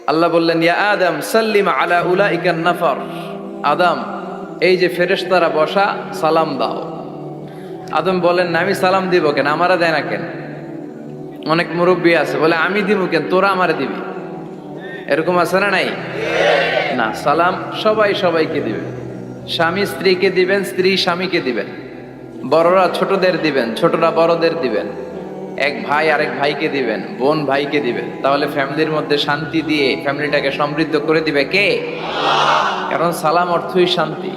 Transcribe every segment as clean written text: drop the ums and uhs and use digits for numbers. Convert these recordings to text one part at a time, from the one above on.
আল্লাহ বললেন, ইয়া আদম সাল্লিম আলা উলাইকা নাফর, আদম এই যে ফেরেশতারা বসা, সালাম দাও। আদম বলেন না, আমি সালাম দিব কেন, আমারা দেয় না কেন? অনেক মুরব্বী আছে বলে, আমি দিব কেন, তোরা আমারে দিবি। এরকম আছে না নাই? না, সালাম সবাই সবাইকে দিবেন। স্বামী স্ত্রীকে দিবেন, স্ত্রী স্বামীকে দিবেন, বড়রা ছোটদের দিবেন, ছোটরা বড়দের দিবেন, এক ভাই আরেক ভাইকে দিবেন, বোন ভাইকে দিবেন। তাহলে ফ্যামিলির মধ্যে শান্তি দিয়ে ফ্যামিলিটাকে সমৃদ্ধ করে দিবে কে? কারণ সালাম অর্থই শান্তি।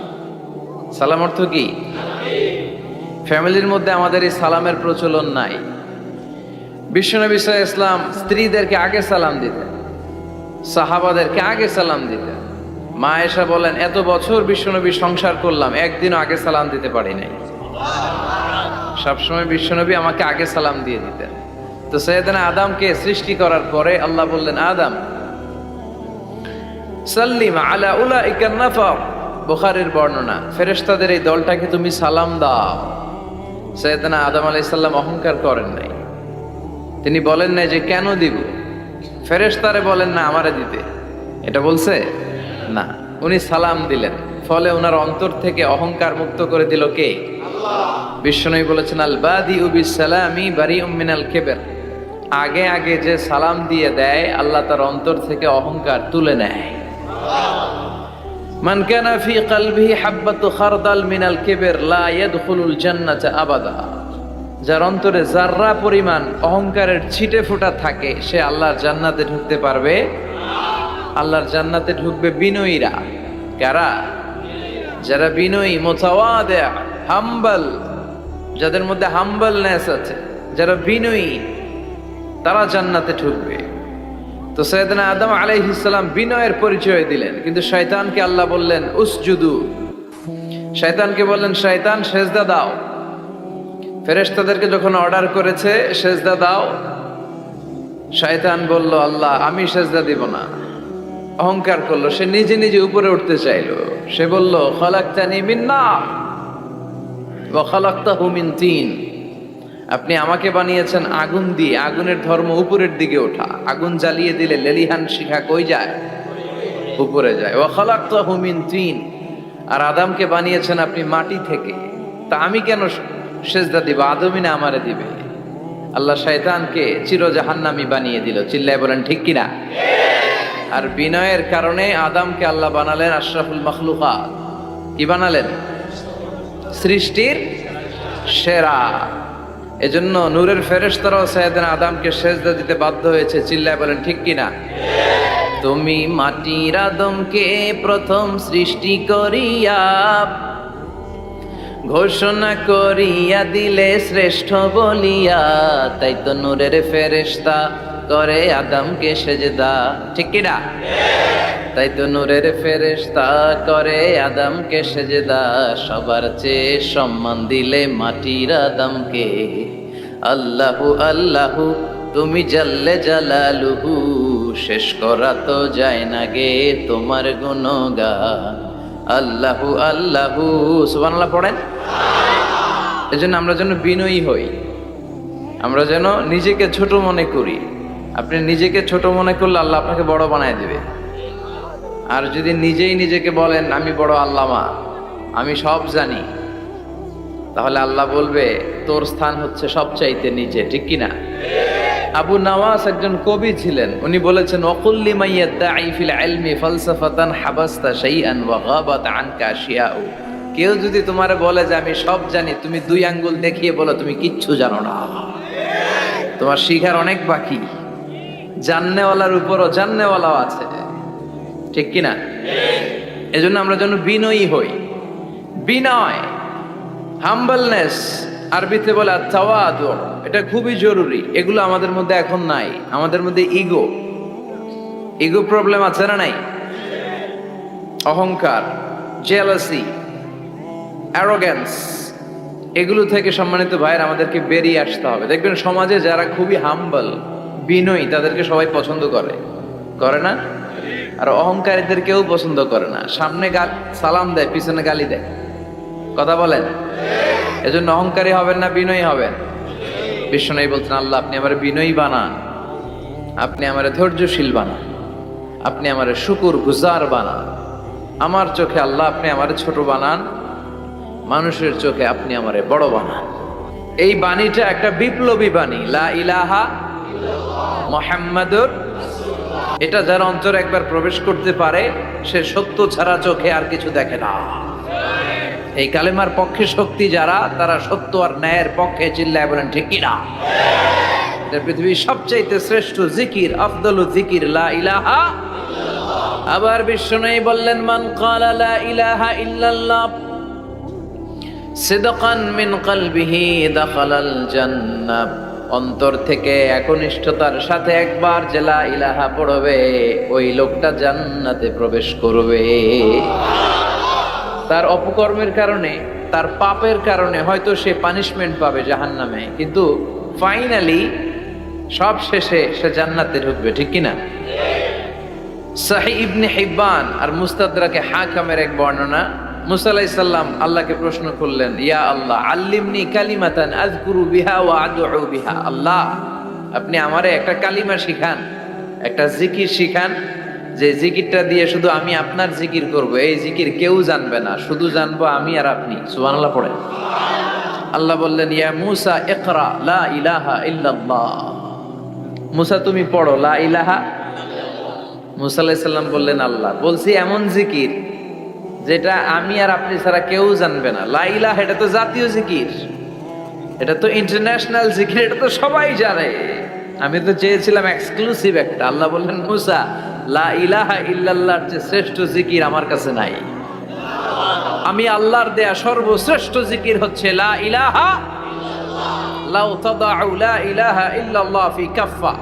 সালাম অর্থ কি? ফ্যামিলির মধ্যে আমাদের এই সালামের প্রচলন নাই। বিশ্বনবী সাল্লাল্লাহু আলাইহি ওয়াসাল্লাম স্ত্রীদেরকে আগে সালাম দিতেন, সাহাবাদেরকে আগে সালাম দিতেন। মা আয়েশা বলেন, এত বছর বিশ্বনবী সংসার করলাম, একদিনও আগে সালাম দিতে পারি নাই। সবসময় বিশ্বনবী আমাকে আগে সালাম দিয়ে দিতেন। তো সাইয়েদনা আদমকে সৃষ্টি করার পরে আল্লাহ বললেন, আদম সাল্লিম আলা উলাইকা নাফর, বুখারীর বর্ণনা, ফেরেশতাদের এই দলটাকে তুমি সালাম দাও। সাইয়েদনা আদম আলাইহিস সালাম অহংকার করেন নাই। তিনি বলেন নাই যে কেন দিব, ফেরেশতারে বলেন না আমারে দিতে, এটা বলছে না, উনি সালাম দিলেন। ফলে ওনার অন্তর থেকে অহংকার মুক্ত করে দিল কে? বিশ্বনবী বলেছেন, আল বাদিউ বিসসালামি বারিউম মিনাল কিবর, আগে আগে যে সালাম দিয়ে দেয় আল্লাহ তার অন্তর থেকে অহংকার তুলে নেয়। মান কানা ফি কলবিহি হাববাতু খারদাল মিনাল কিবর লা ইয়াদখুলুল জান্নাতা আবাদা, যার অন্তরে যাররা পরিমাণ অহংকারের ছিটে ফোঁটা থাকে সে আল্লাহর জান্নাতে ঢুকতে পারবে। আল্লাহর জান্নাতে ঢুকবে বিনয়ীরা। কারা? যারা বিনয়ী, মুতাওয়াদি, হাম্বল, যাদের মধ্যে হাম্বলনেস আছে, যারা বিনয়ী, তারা জান্নাতে ঢুকবে। তো সাইয়েদনা আদম আলাইহিস সালাম বিনয়ের পরিচয় দিলেন, কিন্তু শয়তানকে আল্লাহ বললেন উসজুদু, শয়তানকে বললেন, শয়তান সেজদা দাও। ফেরেশতাদেরকে যখন অর্ডার করেছে সেজদা দাও, শয়তান বলল, আল্লাহ আমি সেজদা দিব না। অহংকার করলো, সে নিজে নিজে উপরে উঠতে চাইলো। সে বলল, খালাকতানি মিন নার ওয়া খালাকতাহু মিন তিন, আপনি আমাকে বানিয়েছেন আগুন দিয়ে, আগুনের ধর্ম উপরের দিকে ওঠা, আগুন জ্বালিয়ে দিলে লেলিহান শিখা কই যায়? উপরে যায়। ওয়া খালাকতাহু মিন তিন, আর আদমকে বানিয়েছেন আপনি মাটি থেকে, তা আমি কেন সেজদা দিব? আদমই না আমারে দিবে। আল্লাহ শয়তানকে চির জাহান্নামী বানিয়ে দিল। চিল্লায় বলেন ঠিক কিনা? আর বিনয়ের কারণে আদমকে আল্লাহ বানালেন আশরাফুল মাখলুকাত। কি বানালেন? সৃষ্টির সেরা। এজন্য নূরের ফেরেশতারাও সাইয়েদনা আদমকে সেজদা দিতে বাধ্য হয়েছে। চিল্লায় বলেন ঠিক কিনা? তুমি মাটির আদমকে প্রথম সৃষ্টি করিয়া ঘোষণা করিয়া দিলে শ্রেষ্ঠ বলিয়া, তাই তো নূরের ফেরেশতা করে আদমকে সেজদা। ঠিক কিনা? তাই তো নূরের ফেরেশতা করে আদমকে সেজদা। সবার চেয়ে সম্মান দিলে মাটির আদমকে। আল্লাহু আল্লাহু তুমি জাল্লে জালালুহু, শেষ করা তো যায় না গে তোমার গুণগান। আল্লাহু আল্লাহু, সুবহানাল্লাহ পড়েন। এজন্য আমরা যেন বিনয়ী হই, আমরা যেন নিজেকে ছোট মনে করি। আপনি নিজেকে ছোট মনে করলে আল্লাহ আপনাকে বড় বানায় দিবে। আর যদি নিজেই নিজেকে বলেন আমি বড় আল্লামা, আমি সব জানি, তাহলে আল্লাহ বলবে তোর স্থান হচ্ছে সবচাইতে নিচে। ঠিক কিনা? আবু নাওয়াস একজন কবি ছিলেন, উনি বলেছেন, ওয়াকুল্লি মাইয়াদ্দাঈ ফিল ইলমি ফালসাফাতান হাবাসতা শাইআন ওয়া গাবাত আনকা আশিয়াউ, কেউ যদি তোমারে বলে যে আমি সব জানি, তুমি দুই আঙ্গুল দেখিয়ে বলো তুমি কিচ্ছু জানো না, তোমার শিখার অনেক বাকি। জাননেওয়ালার উপরও জাননেওয়ালাও আছে। ঠিক কিনা? এজন্য আমরা যেন বিনয়ী হই। বিনয়, হাম্বলনেস, আরবিতে বলে তাওয়াদু, এটা খুবই জরুরি। এগুলো আমাদের মধ্যে এখন নাই। আমাদের মধ্যে ইগো প্রবলেম আছে না নাই? অহংকার, জেলাসি, অ্যারোগ্যান্স, এগুলো থেকে সম্মানিত ভাইয়ের আমাদেরকে বেরিয়ে আসতে হবে। দেখবেন সমাজে যারা খুবই হাম্বল, বিনয়ী, তাদেরকে সবাই পছন্দ করে না? আর অহংকারীদের কেউ পছন্দ করে না। সামনে সালাম দেয়, পিছনে গালি দেয়। কথা বলেন? এজন্য অহংকারী হবেন না, বিনয়ী হবেন। বিশ্বনবী বলছেন, আল্লাহ আপনি আমার বিনয়ী বানান, আপনি আমার ধৈর্যশীল বানান। আপনি আমারে শুকুর গুজার বানান। আমার চোখে আল্লাহ আপনি আমারে ছোট বানান, মানুষের চোখে আপনি আমারে বড় বানান। এই বাণীটা একটা বিপ্লবী বাণী, লা ইলাহা মুহাম্মাদুর। এটা যার অন্তরে একবার প্রবেশ করতে পারে, সে সত্য ছাড়া চোখে আর কিছু দেখে না। এই কালেমার পক্ষে শক্তি যারা, তারা সত্য আর ন্যায়ের পক্ষে চিল্লায় বলেন ঠিক কিনা। এটা পৃথিবীর সবচাইতে শ্রেষ্ঠ জিকির, আফদলু জিকির লা ইলাহা। আবার বিষ্ণু বললেন, মান ক্বালা লা ইলাহা ইল্লাল্লাহ সিদকান মিন কলবিহি দাখালাল জান্নাহ। অন্তর থেকে একনিষ্ঠতার সাথে একবার যে লা ইলাহা পড়বে, ওই লোকটা জান্নাতে প্রবেশ করবে। তার অপকর্মের কারণে, তার পাপের কারণে হয়তো সে পানিশমেন্ট পাবে জাহান্নামে, কিন্তু ফাইনালি সব শেষে সে জান্নাতে ঢুকবে, ঠিক কিনা। সহিহ ইবনে হিব্বান আর মুস্তাদরাকে হাকিমের এক বর্ণনা, মুসা আলাইহিস সালাম আল্লাহকে প্রশ্ন করলেন, ইয়া আল্লাহ আল্লিমনি কালিমাতান আযকুরু বিহা ওয়া আদউ বিহা। আল্লাহ, আপনি আমারে একটা কালিমা শিখান, একটা জিকির শিখান, যে জিকিরটা দিয়ে শুধু আমি আপনার জিকির করব। এই জিকির কেউ জানবে না, শুধু জানবো আমি আর আপনি। সুবহানাল্লাহ পড়েন। আল্লাহ বললেন, ইয়া মুসা ইকরা লা ইলাহা ইল্লাল্লাহ। মুসা তুমি পড়ো লা ইলাহা। মুসা আলাইহিস সালাম বললেন, আল্লাহ বলছি এমন জিকির যেটা আমি আর আপনি ছাড়া কেউ জানবে না। লা ইলাহা এটা তো জাতীয় জিকির, এটা তো ইন্টারন্যাশনাল জিকির, এটা তো সবাই জানে। আমি তো চেয়েছিলাম এক্সক্লুসিভ একটা। আল্লাহ বললেন, মুসা লা ইলাহা ইল্লাল্লাহর যে শ্রেষ্ঠ জিকির আমার কাছে নাই। আমি আল্লাহর দেয়া সর্বশ্রেষ্ঠ জিকির হচ্ছে লা ইলাহা। লাউ তাদাউ লা ইলাহা ইল্লাল্লাহ ফি কাফফা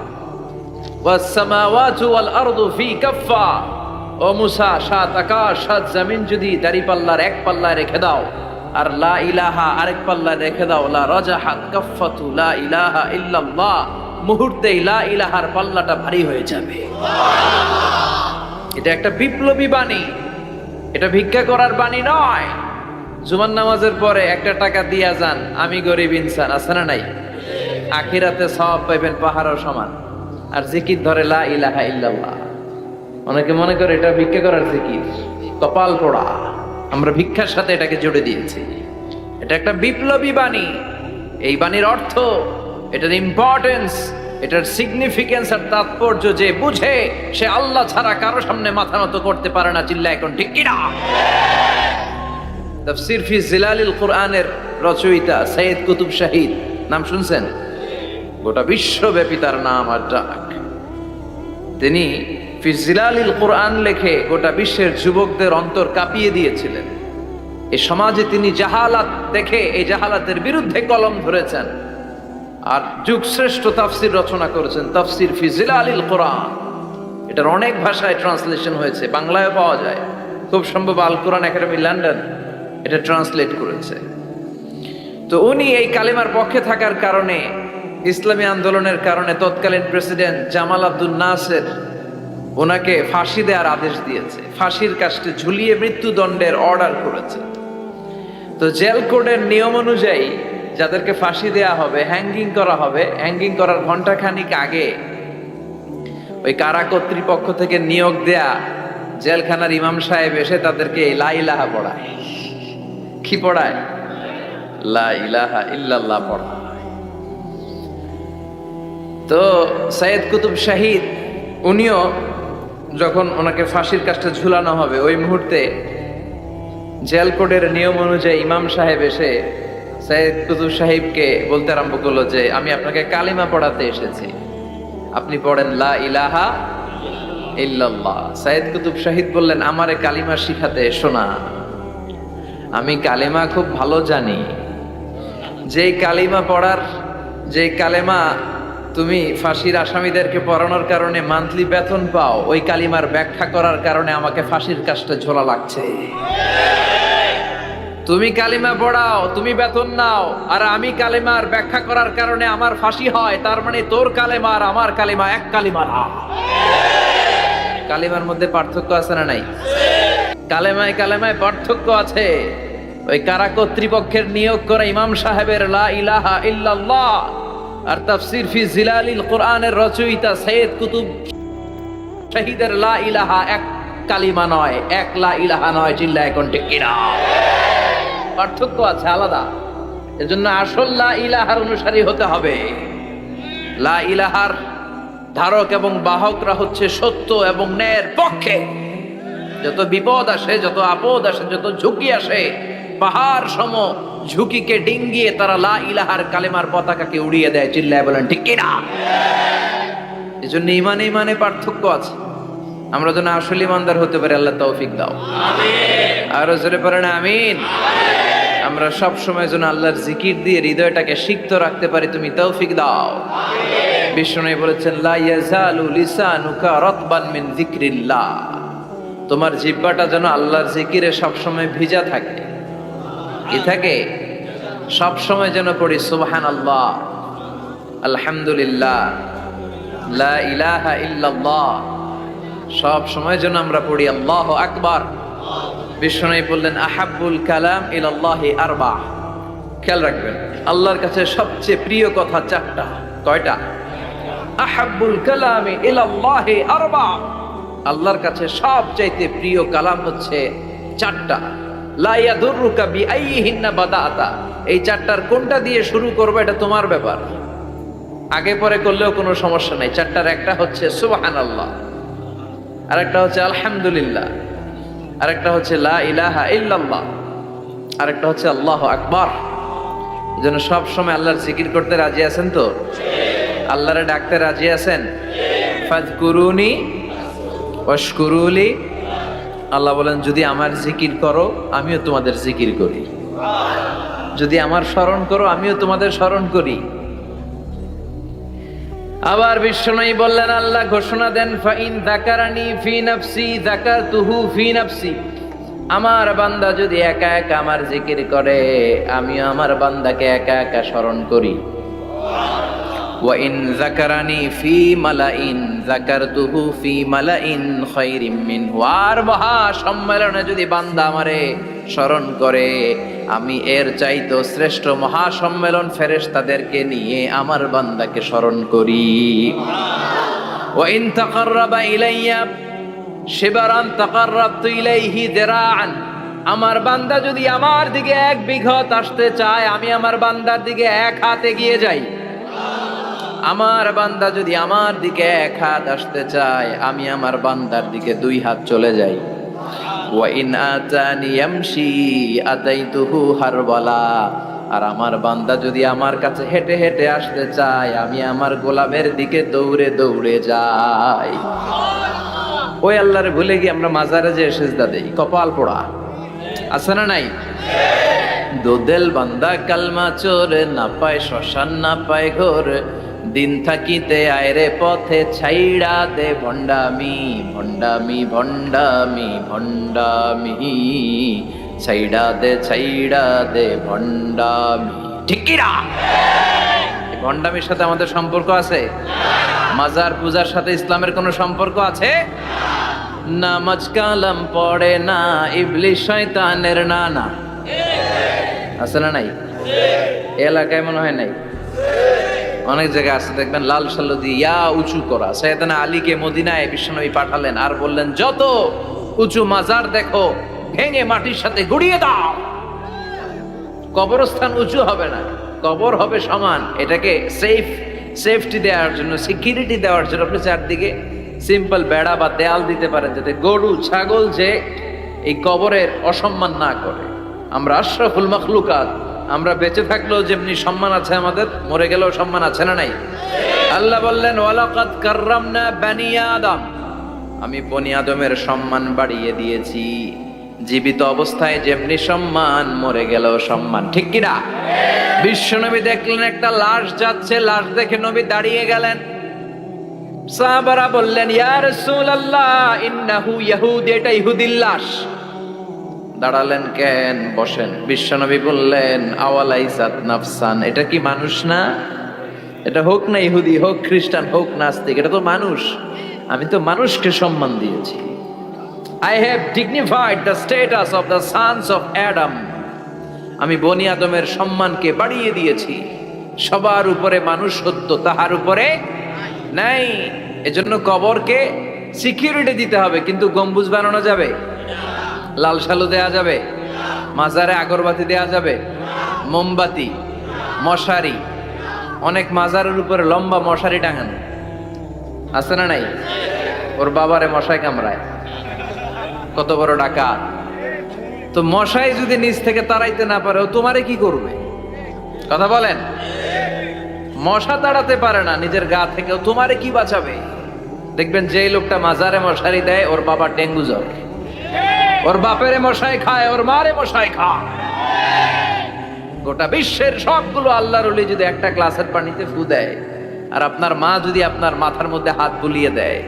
ওয়াস সামাওয়াতু ওয়াল আরদু ফি কাফফা। ও মুসা, সাত আকাশ সাত জমিন যদি দাঁড়িপাল্লার এক পাল্লায় রেখে দাও, আর লা ইলাহা আরেক পাল্লায় রেখে দাও, লা রাজাহাত কাফফাতু লা ইলাহা ইল্লাল্লাহ, মুহূর্তেই লা ইলাহার পাল্লাটা ভারী হয়ে যাবে। এটা একটা বিপ্লবী বাণী, এটা ভিক্ষা করার বাণী নয়। জুমার নামাজের পরে একটা টাকা দিয়া যান, আমি গরিব ইনসান, আছে না নাই? আখিরাতে সওয়াব পাইবেন পাহাড়ের সমান। আর জিকির ধরে লা ইলাহা ইল্লাল্লাহ। অনেকে মনে করে এটা ভিক্ষা করার জিকির, কপাল পোড়া। আমরা ভিক্ষার সাথে এটাকে জুড়ে দিয়েছি। এটা একটা বিপ্লবী বাণী। এই বাণীর অর্থ, এটার ইম্পর্টেন্স, এটার সিগনিফিকেন্স আর তাৎপর্য যে বুঝে, সে আল্লাহ ছাড়া কারো সামনে মাথা নত করতে পারে না। চিল্লা এখন ঠিক কিনা। তাফসীর ফি জিলালিল কুরআনের রচয়িতা সৈয়দ কুতুব শাহিদ, নাম শুনছেন? গোটা বিশ্বব্যাপী তার নাম আর ডাক। তিনি ফি জিলালিল কুরআন লেখে গোটা বিশ্বের যুবকদের অন্তর কাঁপিয়ে দিয়েছিলেন। এই সমাজে তিনি জাহালাত দেখে এই জাহালাতের বিরুদ্ধে কলম ধরেছেন, আর যুগ শ্রেষ্ঠ তাফসির রচনা করেছেন, তাফসির ফি জিলালিল কুরআন। এটার অনেক ভাষায় ট্রান্সলেশন হয়েছে, বাংলায় পাওয়া যায়। খুব সম্ভব আল কোরআন একাডেমি লন্ডন এটা ট্রান্সলেট করেছে। তো উনি এই কালিমার পক্ষে থাকার কারণে, ইসলামী আন্দোলনের কারণে তৎকালীন প্রেসিডেন্ট জামাল আব্দুল নাসের ওনাকে ফাঁসি দেওয়ার আদেশ দিয়েছে, ফাঁসির কাস্টে ঝুলিয়ে মৃত্যুদণ্ডের অর্ডার করেছে। তো জেল কোডের নিয়ম অনুযায়ী যাদেরকে ফাঁসি দেয়া হবে, হ্যাঙ্গিং করা হবে, হ্যাঙ্গিং করার ঘন্টাখানিক আগে ওই কারা কর্তৃপক্ষ থেকে নিয়োগ দেয়া জেলখানার ইমাম সাহেব এসে তাদেরকে লা ইলাহা পড়ায়। কি পড়ায়? লা ইলাহা ইল্লাল্লাহ পড়ায়। তো সৈয়দ কুতুব শাহিদ উনিও যখন ওনাকে ফাঁসির কাজটা ঝুলানো হবে, ওই মুহূর্তে জেল কোডের নিয়ম অনুযায়ী ইমাম সাহেব এসে সৈয়দ কুতুব সাহেবকে বলতে আরম্ভ করলো যে, আমি আপনাকে কালিমা পড়াতে এসেছি, আপনি পড়েন লা ইলাহা ইল্লাল্লাহ। সৈয়দ কুতুব শাহিদ বললেন, আমারে কালিমা শিখাতে এসো না, আমি কালিমা খুব ভালো জানি। যেই কালিমা পড়ার, যে কালেমা তুমি ফাঁসির আসামিদেরকে পড়ানোর কারণে মান্থলি বেতন পাও, ওই কালিমার ব্যাখ্যা করার কারণে আমাকে ফাঁসির কাজটা ঝোলা লাগছে। তুমি কালিমা পড়াও, তুমি বেতন নাও, আর আমি কালিমার ব্যাখ্যা করার কারণে আমার ফাঁসি হয়। তার মানে তোর কালিমা আর আমার কালিমা এক কালিমা না। কালিমার মধ্যে পার্থক্য আছে না নাই? কালেমায় কালেমায় পার্থক্য আছে। ওই কারা কর্তৃপক্ষের নিয়োগ করা ইমাম সাহেবের লা ইলাহা ইল্লাল্লাহ আর তাফসীর ফি জিলালিল কুরআনের রচয়িতা সৈয়দ কুতুব শহীদের লা ইলাহা এক কালিমা নয়, এক লা ইলাহা নয়, চিল্লায় কোন ঠিক কিনা? পার্থক্য আছে, আলাদা। এজন্য আসল লা ইলাহার অনুসারী হতে হবে। লা ইলাহার ধারক এবং বাহকরা হচ্ছে সত্য এবং ন্যায়ের পক্ষে। যত বিপদ আসে, যত আপদ আসে, যত ঝুঁকি আসে, পাহাড় সম ঝুঁকিকে ডিঙ্গিয়ে তারা লা ইলাহার কালেমার পতাকাকে উড়িয়ে দেয়, চিল্লায় বলেন ঠিক কিনা? এজন্য ইমানে ইমানে পার্থক্য আছে। আমরা যেন আসলে ইমানদার হতে পারি, আল্লাহ তৌফিক দাও। আরো জোরে পড়েন আমিন। আমরা সব সময় যেন আল্লাহর জিকির দিয়ে হৃদয়টাকে সিক্ত রাখতে পারি, তুমি তৌফিক দাও। বিষ্ণু বলেছেন লা ইয়াজালু লিসানুকা রাতবান মিন যিকরিল্লাহ, তোমার জিহ্বাটা যেন আল্লাহর জিকিরে সব সময় ভিজা থাকে। কি থাকে? সব সময় যেন পড়ি সুবহানাল্লাহ, আলহামদুলিল্লাহ, লা ইলাহা ইল্লাল্লাহ। সব সময় যেন আমরা পড়ি আল্লাহু আকবার। বিষ্ণু বললেন আহাব্বুল কালাম ইলাল্লাহি আরবা। খেয়াল রাখবেন, আল্লাহর কাছে সবচেয়ে প্রিয় কথা চারটা। কয়টা? আহাব্বুল কালামি ইলাল্লাহি আরবা। আল্লাহর কাছে সবচাইতে প্রিয় কালাম হচ্ছে চারটা। লা ইয়াদুররুকা বিআইয়িহিন্না বাদাআতা। এই চারটার কোনটা দিয়ে শুরু করবে এটা তোমার ব্যাপার, আগে পরে করলেও কোনো সমস্যা নাই। চারটার একটা হচ্ছে সুবহানাল্লাহ, আরেকটা হচ্ছে আলহামদুলিল্লাহ, আরেকটা হচ্ছে লা ইলাহা ইল্লাল্লাহ, আরেকটা হচ্ছে আল্লাহু আকবার। এজন্য সব সময় আল্লাহর জিকির করতে রাজি আছেন তো? আল্লাহরে ডাকতে রাজি আছেন? ফাযকুরুনি ওয়াশকুরুলি। আল্লাহ বলেন যদি আমার জিকির করো আমিও তোমাদের জিকির করি, যদি আমার স্মরণ করো আমিও তোমাদের স্মরণ করি। আবার বিষ্ণু বললেন, আল্লাহ ঘোষণা দেন ফাইন যাকারানি ফি নাফসি যাকারতুহু ফি নাফসি। আমার বান্দা যদি একা একা আমার জিকির করে আমিও আমার বান্দাকে একা একা স্মরণ করি। ওয়া ইন যাকারানি ফি মালাইন যাকারতুহু ফি মালাইন খায়রিম মিনহু। আর মহা সম্মেলনে যদি বান্দা আমারে স্মরণ করে আমি এর চাইতো শ্রেষ্ঠ মহা সম্মেলন ফেরেশতাদেরকে নিয়ে আমার বান্দাকে স্মরণ করি। ওয়া ইন তাকাররাবা ইলাইয়া শিবরান তাকাররাবতু ইলাইহি দিরাআন। আমার বান্দা যদি আমার দিকে এক বিঘত আসতে চায় আমি আমার বান্দার দিকে এক হাত এগিয়ে যাই। আমার বান্দা যদি আমার দিকে এক হাত আসতে চায় আমি আমার বান্দার দিকে দুই হাত চলে যাই। ওয়া ইন আতানি ইয়ামশি আতাইতুহু হারওয়ালা। আর আমার বান্দা যদি আমার কাছে হেঁটে হেঁটে আসতে চায় আমি আমার গোলামের দিকে দৌড়ে দৌড়ে যাই। ওই আল্লাহরে ভুলে গিয়ে আমরা মাজারে যে সিজদা দেই, কপাল পোড়া। আছে না নাই? দোদেল বান্দা কালমা চোর, না পায় শ্মশান না পায় ঘোর, দিন থাকিতে আয়রে পথে ছাইড়া দে ভণ্ডামি ভণ্ডামি ভণ্ডামি ভণ্ডামি, ছাইড়া দে ভণ্ডামি। ঠিক কি না? ভণ্ডামির সাথে আমাদের সম্পর্ক আছে? মাজার পূজার সাথে ইসলামের কোনো সম্পর্ক আছে? নামাজ কালাম পড়ে না ইবলিশ শয়তানের নানা। আছে না নাই? এলাকায় মনে হয় নাই, অনেক জায়গায় আছে দেখবেন লাল সাল্লু দিয়ে ইয়া উঁচু করা। সাইয়েদনা আলীকে মদিনায় বিশ্বনবী পাঠালেন আর বললেন যত উঁচু মাজার দেখো ভেঙে মাটির সাথে গুড়িয়ে দাও। কবরস্থান উঁচু হবে না, কবর হবে সমান। এটাকে সেফটি দেওয়ার জন্য, সিকিউরিটি দেওয়ার জন্য আপনি চারদিকে সিম্পল বেড়া বা দেয়াল দিতে পারেন যাতে গরু ছাগল যে এই কবরের অসম্মান না করে। আমরা আশরাফুল মাখলুকাত, আমরা বেঁচে থাকলেও যেমনি সম্মান আছে আমাদের, মরে গেলেও সম্মান আছে না নাই? আল্লাহ বললেন ওয়ালাকাদ কাররামনা বানি আদম, আমি বনি আদমের সম্মান বাড়িয়ে দিয়েছি। জীবিত অবস্থায় যেমনি সম্মান মরে গেলেও সম্মান। ঠিক কি না? বিশ্বনবী দেখলেন একটা লাশ যাচ্ছে, লাশ দেখে নবী দাঁড়িয়ে গেলেন। সাহাবারা বললেন ইয়া রাসূলুল্লাহ ইন্নাহু ইয়াহুদি, এটা ইহুদির লাশ। দাঁড়ালেন কেন? বসেন। বিশ্বনবী বললেন আওয়ালাইসাত নাফসান, এটা কি মানুষ না? এটা হোক না ইহুদি, হোক খ্রিস্টান, হোক নাস্তিক, এটা তো মানুষ। আমি তো মানুষকে সম্মান দিয়েছি। I have dignified the status of the sons of Adam. আমি বনি আদমের সম্মানকে বাড়িয়ে দিয়েছি। সবার উপরে মানুষ সত্য, তাহার উপরে নাই। এজন্য কবরকে সিকিউরিটি দিতে হবে, কিন্তু গম্বুজ বানানো যাবে, লাল সালু দেয়া যাবে, মাজারে আগরবাতি দেয়া যাবে, মোমবাতি, মশারি, অনেক মাজারের উপরে লম্বা মশারি টাঙানো আছে না নাই? ওর বাবারে মশাই কামড়ায়, কত বড় ডাকাত। তো মশাই যদি নিচ থেকে তাড়াইতে না পারে, ও তোমারে কি করবে? কথা বলেন। মশা তাড়াতে পারে না নিজের গা থেকে, ও তোমারে কি বাঁচাবে? দেখবেন যে লোকটা মাজারে মশারি দেয়, ওর বাবা ডেঙ্গু জ্বর, ওর বাপেরে মশাই খায়, ওর মারে মশাই খায়। গোটা বিশ্বের সবগুলো আল্লাহর ওলি যদি একটা গ্লাসের পানিতে ফু দেয়, আর আপনার মা যদি আপনার মাথার মধ্যে হাত বুলিয়ে দেয়,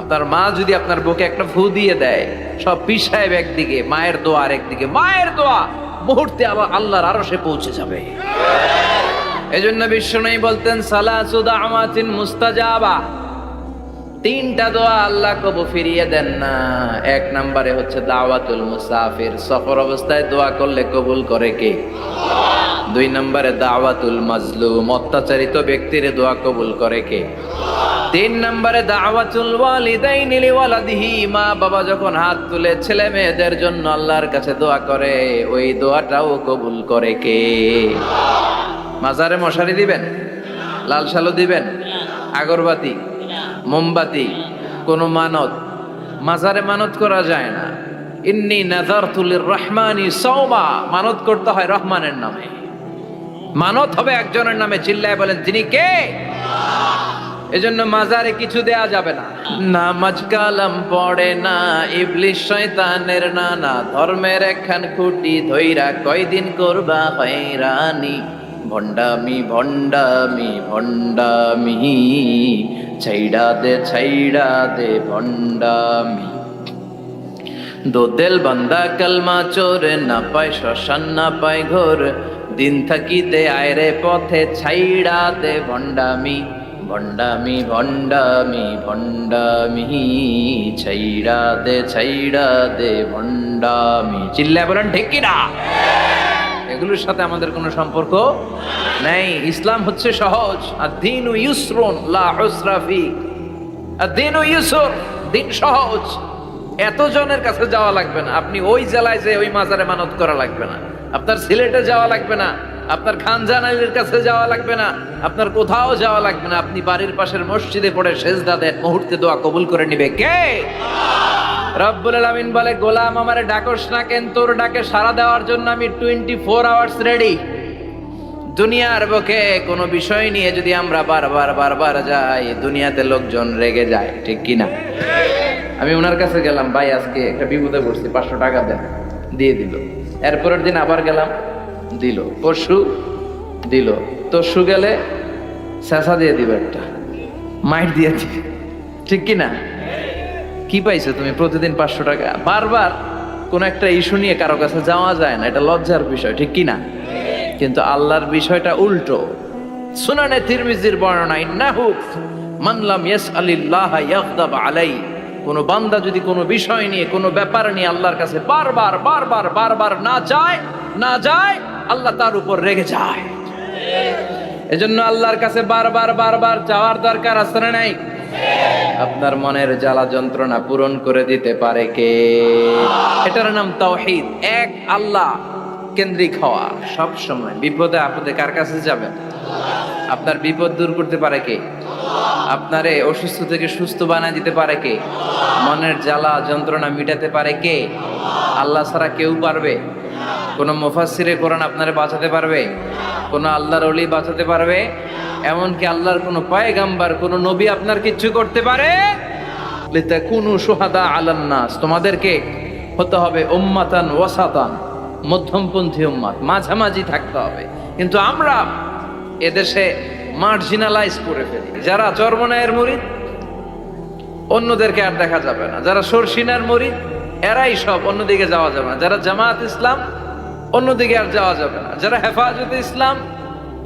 আপনার মা যদি আপনার বুকে একটা ফু দিয়ে দেয়, সব পীর সাহেব একদিকে, মায়ের দোয়া আরেকদিকে, মায়ের দোয়া মুহূর্তে আবার আল্লাহর আরশে পৌঁছে যাবে। এজন্য বিশ্বনবী বলতেন সালাসু দাওয়াতিন মুস্তাজাবা, তিনটা দোয়া আল্লাহ কবুল ফিরিয়ে দেন না। এক নম্বরে হচ্ছে দাওয়াতুল মুসাফির, সফর অবস্থায় দোয়া করলে কবুল করে কে? দুই নম্বরে দাওয়াতুল মাজলুম, অত্যাচারিত ব্যক্তির দোয়া কবুল করে কে? তিন নম্বরে দাওয়াতুল ওয়ালিদাইনি লিওয়ালাদিহি, মা বাবা যখন হাত তুলে ছেলে মেয়েদের জন্য আল্লাহর কাছে দোয়া করে, ওই দোয়াটাও কবুল করে কে? মাজারে মশারি দিবেন, লাল সালু দিবেন, আগরবাতি, মোমবাতি, কোন মানত মাজারে মানত করা যায় না। ইন্নী নাযারতু লিররহমানি সাওমা, মানত করতে হয় রহমানের নামে, মানত হবে একজনের নামে। চিল্লায় বলেন তিনি কে? এজন্য মাজারে কিছু দেয়া যাবে না। নামাজ কালাম পড়ে না ইবলিস শয়তানের নানা, ধর্মের একখান খুঁটি ধইরা কয়দিন করবা হয়রানি। ভণ্ডামি ভণ্ডামি ভণ্ডামি, ছাইড়া দে ভণ্ডামি। দোদেল বান্দা কালমা চোর, না পায় শ্মশান না পায় ঘোর, দিন থাকিতে আয়রে পথে ছাইড়া দে ভণ্ডামি। ভণ্ডামি ভণ্ডামি ভণ্ডামি, ছাইড়া দে ভণ্ডামি। চিল্লায় বলেন ঠিক কিনা? এগুলোর সাথে আমাদের কোনো সম্পর্ক নাই। ইসলাম হচ্ছে সহজ। আদ-দীনু ইউসরুন লা উসরা ফি, আদ-দীনু ইউসর, দিন সহজ। এত জনের কাছে যাওয়া লাগবে না, আপনি ওই জেলায় যে ওই মাজারে মানত করা লাগবে না, আপনার সিলেটে যাওয়া লাগবে না, আপনার খানজানাইলের কাছে যাওয়া লাগবে না, আপনার কোথাও যাওয়া লাগবে না। আপনি বাড়ির পাশের মসজিদে পড়ে সেজদা দেন, মুহূর্তে দোয়া কবুল করে নিবে কে? রব্বুল আলামিন বলে, গোলাম আমারে ডাকস না কেন? তোর ডাকে সাড়া দেওয়ার জন্য আমি 24 আওয়ার্স রেডি। দুনিয়ার বুকে কোনো বিষয় নিয়ে যদি আমরা বারবার যাই, দুনিয়াতে লোকজন রেগে যায়, ঠিক কিনা? আমি ওনার কাছে গেলাম, ভাই আজকে একটা বিপদে পড়ছি, 500 টাকা দেন, দিয়ে দিল। এরপরের দিন আবার গেলাম, দিল। পরশু দিল, তরশু গেলে শেষা দিয়ে দিবে, একটা মাইট দিয়ে দিবে, ঠিক কিনা? কি পাইছো তুমি? প্রতিদিন 500 টাকা। বারবার কোন একটা ইস্যু নিয়ে কারো কাছে যাওয়া যায় না, এটা লজ্জার বিষয়, ঠিক কিনা? কিন্তু আল্লাহর বিষয়টা উল্টো। সুনানে তিরমিজির বর্ণনা, ইন্নাহু মান লাম ইয়াসআলিল্লাহ ইয়াগদাব আলাই, কোন বান্দা যদি কোনো বিষয় নিয়ে, কোনো ব্যাপার নিয়ে আল্লাহর কাছে বারবার না যায়, আল্লাহ তার উপর রেগে যায়। এজন্য আল্লাহর কাছে বারবার যাওয়ার দরকার আছে না নাই? আপনার মনের জ্বালা যন্ত্রণা পূরণ করে দিতে পারে কে? এটার নাম তাওহীদ, এক আল্লাহ কেন্দ্রিক হওয়া। সব সময় বিপদে আপদে কার কাছে যাবেন? আপনার বিপদ দূর করতে পারে কে? আপনারে অসুস্থ থেকে সুস্থ বানায় দিতে পারে কে? মনের জ্বালা যন্ত্রণা মিটাতে পারে কে? আল্লাহ ছাড়া কেউ পারবে? কোন মুফাসসিরে কোরআন আপনারে বাঁচাতে পারবে? কোন আল্লাহর ওলি বাঁচাতে পারবে? এমনকি আল্লাহর কোন পয়গাম্বার, কোন নবী আপনার কিচ্ছু করতে পারে? লিতাকুনু শুহাদা আলান নাস, তোমাদেরকে হতে হবে উম্মাতান ওয়াসাতান, মধ্যমপন্থী উম্মাত, মাঝামাঝি থাকতে হবে। কিন্তু আমরা এদেশে মার্জিনালাইজ করে ফেলি। যারা চরমনায়ের মুরিদ, অন্যদেরকে আর দেখা যাবে না। যারা সরসিনার মুরিদ, এরাই সব, অন্যদিকে যাওয়া যাবে না। যারা জামাত ইসলাম, অন্যদিকে আর যাওয়া যাবে না। যারা হেফাজতে ইসলাম,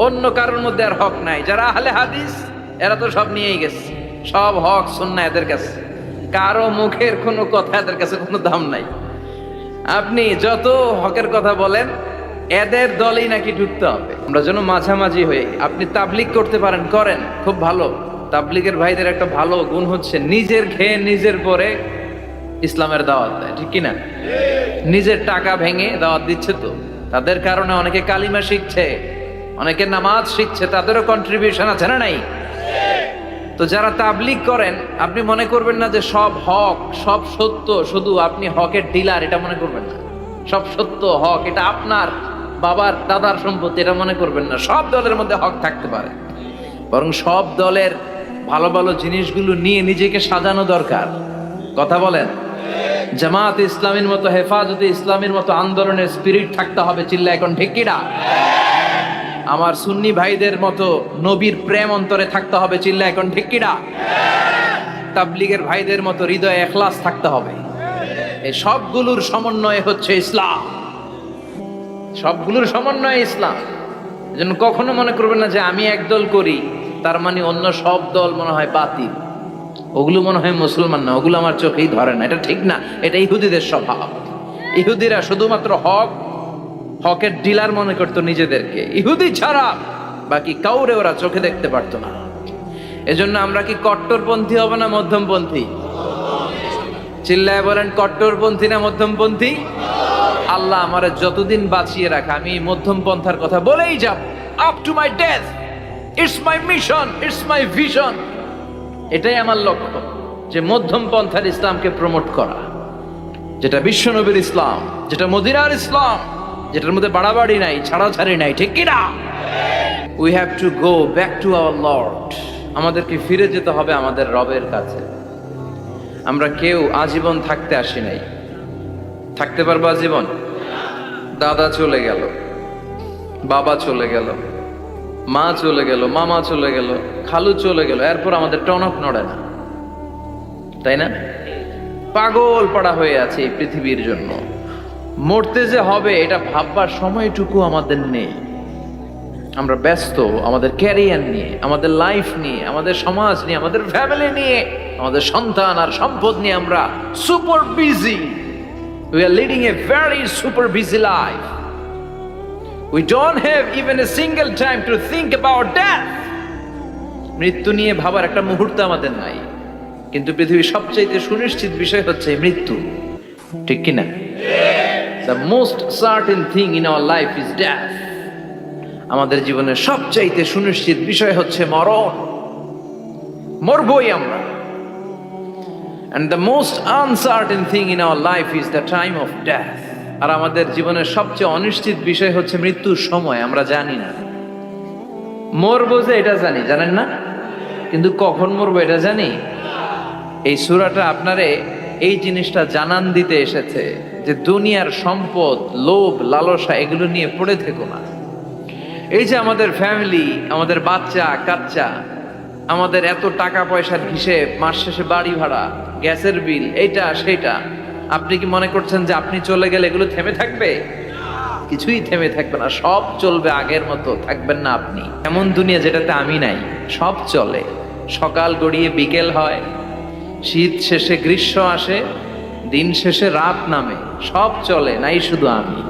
অন্য কারোর মধ্যে আর হক নাই। যারা আহলে হাদিস, এরা তো সব নিয়েই গেছে, সব হক সুন্নাহ এদের কাছে। কারো মুখের কোনো কথা এদের কাছে কোনো দাম নাই। আপনি যত হকের কথা বলেন, এদের দলেই নাকি ঢুকতে হবে। আমরা যেন মাঝামাঝি হয়ে, আপনি তাবলিগ করতে পারেন, করেন, খুব ভালো। তাবলিগের ভাইদের একটা ভালো গুণ হচ্ছে নিজের খেয়ে নিজের পরে ইসলামের দাওয়াত দেয়, ঠিক কিনা? নিজের টাকা ভেঙে দাওয়াত দিচ্ছে তো, তাদের কারণে অনেকে কালিমা শিখছে, অনেকে নামাজ শিখছে, তাদেরও কন্ট্রিবিউশন আছে না নাই? তো যারা তাবলিগ করেন, আপনি মনে করবেন না যে সব হক সব সত্য, শুধু আপনি হকের ডিলার এটা মনে করবেন না। সব সত্য হক এটা আপনার বাবার দাদার সম্পত্তি এটা মনে করবেন না। সব দলের মধ্যে হক থাকতে পারে, বরং সব দলের ভালো ভালো জিনিসগুলো নিয়ে নিজেকে সাজানো দরকার। কথা বলেন। জামাত ইসলামীর মতো, হেফাজতে ইসলামীর মতো আন্দোলনের স্পিরিট থাকতে হবে। চিল্লা এখন ঠিক কিনা? আমার সুন্নি ভাইদের মতো নবীর প্রেম অন্তরে থাকতে হবে। চিল্লা এখন ঠিক কিনা? তাবলিগের ভাইদের মতো হৃদয়ে ইখলাস থাকতে হবে। এই সবগুলোর সমন্বয় হচ্ছে ইসলাম, সবগুলোর সমন্বয় ইসলাম। এজন্য কখনো মনে করবেন না যে আমি একদল করি তার মানে অন্য সব দল মনে হয় বাতিল, ওগুলো মনে হয় মুসলমান না, ওগুলো আমার চোখেই ধরে না। এটা ঠিক না, এটা ইহুদিদের স্বভাব। ইহুদিরা শুধুমাত্র হকের ডিলার মনে করতো নিজেদেরকে, ইহুদি ছাড়া বাকি কাউরে ওরা চোখে দেখতে পারতো না। এজন্য আমরা কি কট্টরপন্থী হব না মধ্যমপন্থী? চিল্লায় বলেন, কট্টরপন্থী না মধ্যমপন্থী? আল্লাহ আমারে যতদিন বাঁচিয়ে রাখে আমি মধ্যম পন্থার কথা বলেই যাব, up to my death. It's my mission, it's my vision. এটাই আমার লক্ষ্য, যে মধ্যম পন্থার ইসলামকে প্রমোট করা, যেটা বিশ্বনবীর ইসলাম, যেটা মদিনার ইসলাম, যেটার মধ্যে বাড়াবাড়ি নাই, ছাড়াছাড়ি নাই, ঠিক কিনা? We have to go back to our Lord. আমাদেরকে ফিরে যেতে হবে আমাদের রবের কাছে। আমরা কেউ আজীবন থাকতে আসি নাই। থাকতে পারবো আজীবন? দাদা চলে গেল, বাবা চলে গেল, মা চলে গেল, মামা চলে গেল, খালু চলে গেল, এরপর আমাদের টনক নড়ে না, তাই না? পাগল পাড়া হয়ে আছে এই পৃথিবীর জন্য। মরতে যে হবে এটা ভাববার সময়টুকু আমাদের নেই। আমরা ব্যস্ত আমাদের ক্যারিয়ার নিয়ে, আমাদের লাইফ নিয়ে, আমাদের সমাজ নিয়ে, আমাদের ফ্যামিলি নিয়ে, আমাদের সন্তান আর সম্পদ নিয়ে আমরা super busy. We are leading a very super busy life. We don't have even a single time to think about death. মৃত্যু নিয়ে ভাবার একটা মুহূর্ত আমাদের নাই। কিন্তু পৃথিবীর সবচেয়ে সুনিশ্চিত বিষয় হচ্ছে মৃত্যু, ঠিক কিনা? The most certain thing in our life is death. আমাদের জীবনের সবচাইতে সুনিশ্চিত বিষয় হচ্ছে মরণ। মরবই আমরা। And the most uncertain thing in our life is the time of death. আর আমাদের জীবনের সবচেয়ে অনিশ্চিত বিষয় হচ্ছে মৃত্যুর সময়। আমরা জানি না। মরবো যে এটা জানি, জানেন না? কিন্তু কখন মরবো এটা জানি? এই সূরাটা আপনারে এই জিনিসটা জানান দিতে এসেছে যে দুনিয়ার সম্পদ, লোভ, লালসা এগুলো নিয়ে পড়ে থেকো না। এই যে আমাদের ফ্যামিলি, আমাদের বাচ্চা কাচ্চা, আমাদের এত টাকা পয়সার হিসেব, মাস শেষে বাড়ি ভাড়া, গ্যাসের বিল, এইটা সেইটা, আপনি কি মনে করছেন যে আপনি চলে গেলে এগুলো থেমে থাকবে? কিছুই থেমে থাকবে না, সব চলবে আগের মতো। থাকবেন না আপনি। এমন দুনিয়া যেটাতে আমি নাই, সব চলে। সকাল গড়িয়ে বিকেল হয়, শীত শেষে গ্রীষ্ম আসে, দিন শেষে রাত নামে, সব চলে, নাই শুধু আমি।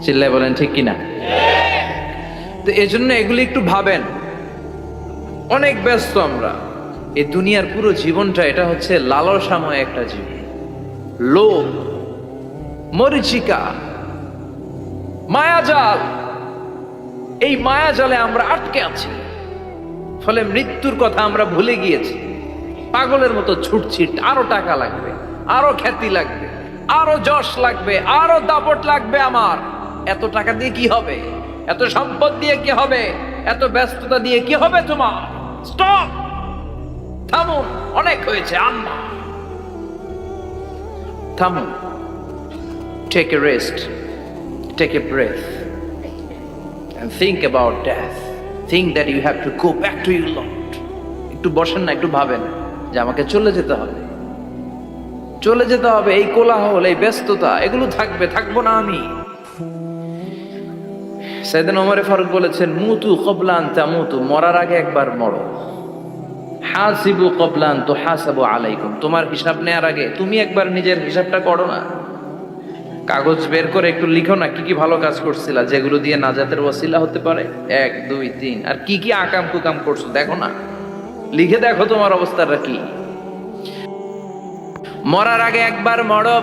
চিল্লায় বলেন ঠিক কিনা? তো এজন্য এগুলি একটু ভাবেন। অনেক ব্যস্ত আমরা। এই দুনিয়ার পুরো জীবনটা এটা হচ্ছে লালসাময় একটা জীবন। লোভ, মরিচিকা, মায়াজাল, এই মায়াজালে আমরা আটকে আছি। ফলে মৃত্যুর কথা আমরা ভুলে গিয়েছি। পাগলের মতো ছুটছি, আরো টাকা লাগবে, আরো খ্যাতি লাগবে, আরো যশ লাগবে, আরো দাপট লাগবে আমার। এত টাকা দিয়ে কি হবে? এত সম্পদ দিয়ে কি হবে? এত ব্যস্ততা দিয়ে কি হবে তোমার? স্টপ, থামুন, অনেক হয়েছে, আম্মা থামুন। Take a rest, take a breath and think about death. Think that you have to go back to your Lord. একটু বসেন না, একটু ভাবেন যে আমাকে চলে যেতে হবে, চলে যেতে হবে। এই কোলাহল, এই ব্যস্ততা এগুলো থাকবে, থাকবো না আমি। সাইয়েদনা ওমর ফারুক বলেছেন, মুতু ক্বাবলা আন তামুতু, মরার আগে একবার মরো। হাসিবু ক্বাবলা আন তুহাসাবু আলাইকুম, তোমার হিসাব নেওয়ার আগে তুমি একবার নিজের হিসাবটা করো না। কাগজ বের করে একটু লিখো না কি কি ভালো কাজ করছিলা, যেগুলো দিয়ে নাজাতের ওসিলা হতে পারে। 1 2 3, আর কি কি আকাম কুকাম করছো দেখো না। লিখে দেখো তোমার অবস্থাটা কি। মরার আগে একবার মরো,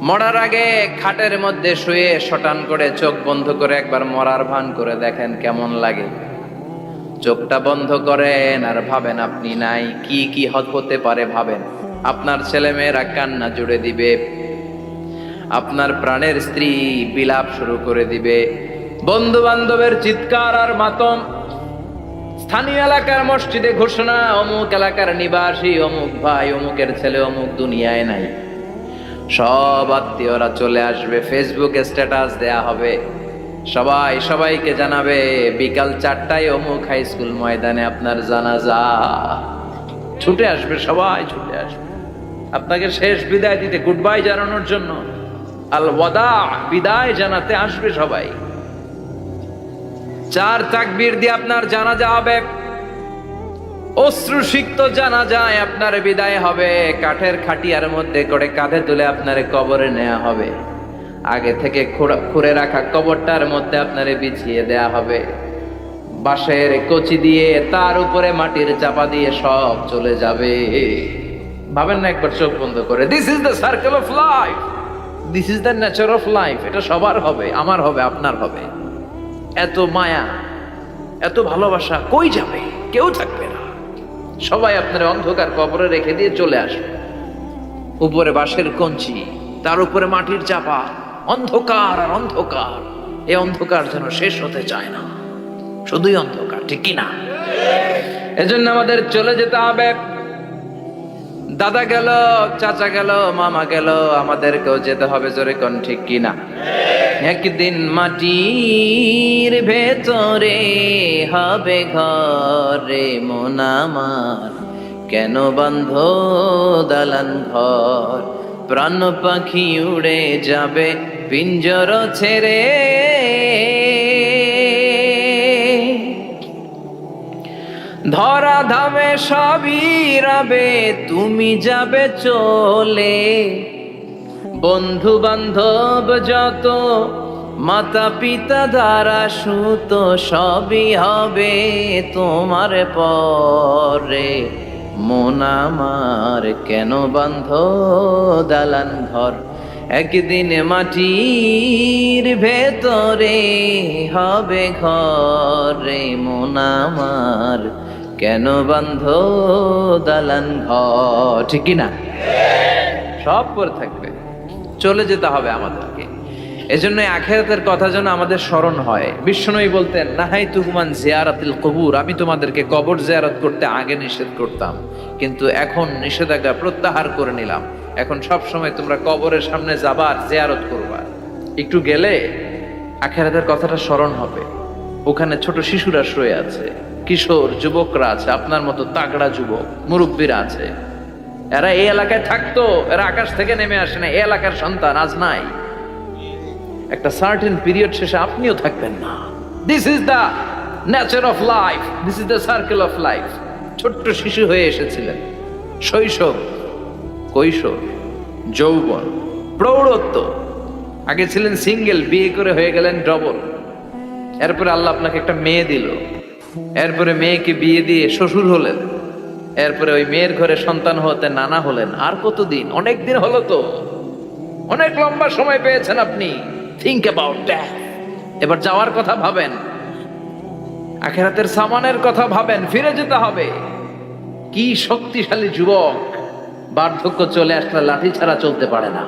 মরার আগে খাটের মধ্যে শুয়ে শটান করে চোখ বন্ধ করে একবার মরার ভান করে দেখেন কেমন লাগে। চোখটা বন্ধ করেন আর ভাবেন আপনি নাই, কি কি হতে পারে ভাবেন। আপনার ছেলে মেয়েরা কান্না জুড়ে দিবে, আপনার প্রাণের স্ত্রী বিলাপ শুরু করে দিবে, বন্ধু বান্ধবের চিৎকার আর মাতম, স্থানীয় এলাকার মসজিদে ঘোষণা, অমুক এলাকার নিবাসী অমুক ভাই অমুকের ছেলে অমুক দুনিয়ায় নাই। সব আত্মীয়রা চলে আসবে, ফেসবুকে স্ট্যাটাস দেয়া হবে, সবাই সবাইকে জানাবে বিকাল 4টায় অমুক হাই স্কুল ময়দানে আপনার জানাজা। ছুটে আসবে, সবাই ছুটে আসবে আপনাকে শেষ বিদায় দিতে, গুড বাই জানানোর জন্য, আল ওয়াদা, বিদায় জানাতে আসবে সবাই। 4 তাকবীর দিয়ে আপনার জানাজা হবে, অশ্রুসিক্ত জানাজায় আপনার বিদায় হবে। কাঠের খাটিয়ার মধ্যে করে কাঁধে তুলে আপনার কবরে নেওয়া হবে। আগে থেকে খুঁড়ে রাখা কবরটার মধ্যে আপনারে বিছিয়ে দেয়া হবে, বাঁশের কচি দিয়ে তার উপরে মাটির চাপা দিয়ে সব চলে যাবে। ভাবেন না একবার চোখ বন্ধ করে, this is the circle of life, this is the nature of life. এটা সবার হবে, আমার হবে, আপনার হবে। এত মায়া, এত ভালোবাসা কই যাবে? কেউ থাকবে না, সবাই আপনার অন্ধকার কবরে রেখে দিয়ে চলে আসবে। উপরে বাঁশের কঞ্চি, তার উপরে মাটির চাপা, অন্ধকার আর অন্ধকার। এই অন্ধকার যেন শেষ হতে চায় না, শুধুই অন্ধকার, ঠিক কিনা? এজন্য আমাদের চলে যেতে হবে। দাদা গেল, চাচা গেল, মামা গেল, আমাদেরকেও যেতে হবে, জোরে কোন ঠিক কিনা? একদিন মাটির ভেতরে হবে ঘরে মন আমার, কেন বন্ধ দালান ঘর, প্রাণ পাখি উড়ে যাবে পিঞ্জর ছেড়ে। ধরা ধামে সবই রবে, তুমি যাবে চলে, বন্ধু বান্ধব যত, মাতা পিতা দ্বারা সুত, সবই হবে তোমার পরে মন আমার, কেন বন্ধ দালান ঘর। একদিন মাটির ভেতরে হবে ঘরে মন আমার, কেন বন্ধ দালান ঘর, ঠিক কিনা? সব পরে থাকবে, চলে যেতে হবে আমাদেরকে। এজন্য আখিরাতের কথা যেন আমাদের স্মরণ হয়। বিশ্বনবী বলতেন, নাহাইতুকুমান জিয়ারাতিল কবুর, আমি তোমাদেরকে কবর জিয়ারত করতে আগে নিষেধ করতাম, কিন্তু এখন নিষেধাজ্ঞা প্রত্যাহার করে নিলাম। এখন সব সময় তোমরা কবরের সামনে যাবা আর জিয়ারত করবা। একটু গেলে আখিরাতের কথাটা স্মরণ হবে। ওখানে ছোট শিশুরা শুয়ে আছে, কিশোর যুবকরা আছে, আপনার মতো তাগড়া যুবক মুরব্বীরা আছে। এরা এই এলাকায় থাকতো, এরা আকাশ থেকে নেমে আসে না, এই এলাকার সন্তান আজ নাই। একটা সার্টেন পিরিয়ড শেষে আপনিও থাকবেন না। This is the nature of life, this is the circle of life. ছোট্ট শিশু হয়ে এসেছিলেন, শৈশব, কৈশোর, যৌবন, প্রৌঢ়ত্ব। আগে ছিলেন সিঙ্গেল, বিয়ে করে হয়ে গেলেন ডবল। এরপরে আল্লাহ আপনাকে একটা মেয়ে দিল, এরপরে মেয়েকে বিয়ে দিয়ে শ্বশুর হলেন, এরপরে ওই মেয়ের ঘরে সন্তান হতে নানা হলেন। আর কতদিন? অনেক দিন হলো তো, অনেক লম্বা সময় পেয়েছেন আপনি। Think about that. এবার যাওয়ার কথা ভাবেন, আখিরাতের সামানের কথা ভাবেন, ফিরে যেতে হবে। কি শক্তিশালী যুবক, বার্ধক্য চলে আসলে লাঠি ছাড়া চলতে পারে না।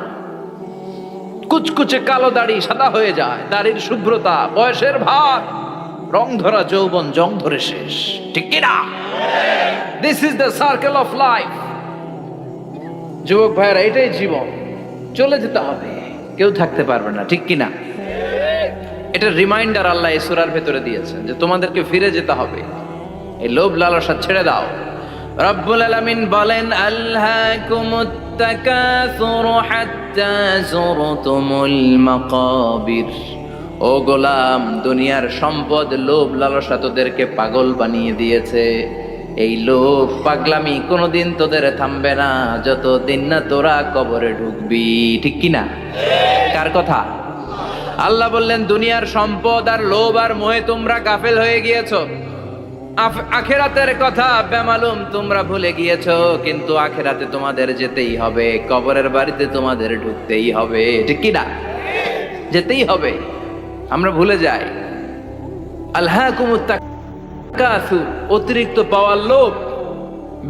কুচকুচে কালো দাড়ি সাদা হয়ে যায়, দাড়ির শুভ্রতা, বয়সের ভার, রং ধরা যৌবন জং ধরে শেষ, ঠিক কিনা? This is the circle of life. যুবক ভাইয়েরা, এটাই জীবন, চলে যেতে হবে, কেউ থাকতে পারবে না, ঠিক কিনা? এটা রিমাইন্ডার আল্লাহ এই সূরার ভেতরে দিয়েছেন যে তোমাদেরকে ফিরে যেতে হবে। এই লোভ লালসা ছেড়ে দাও। রব্বুল আলামিন বলেন, আলহাকুমুত তাকাসুর হাত্তা যুরতুমুল মাকাবির। ও গোলাম, দুনিয়ার সম্পদ, লোভ লালসা তোদেরকে পাগল বানিয়ে দিয়েছে। এই লোভ পাগলামি কোনোদিন তোদের থামবে না যতদিন না তোরা কবরে ঢুকবি, ঠিক কিনা? কার কথা? আল্লাহ বললেন, দুনিয়ার সম্পদ আর লোভ আর মোহে তোমরা গাফেল হয়ে গিয়েছো। আখেরাতের কথা বেমালুম তোমরা ভুলে গিয়েছো, কিন্তু আখেরাতে তোমাদের যেতেই হবে, কবরের বাড়িতে তোমাদের ঢুকতেই হবে, ঠিক কি না? যেতেই হবে। আমরা ভুলে যাই। আলহাকুমুত তাকাসুর, অতিরিক্ত পাওয়ার লোভ,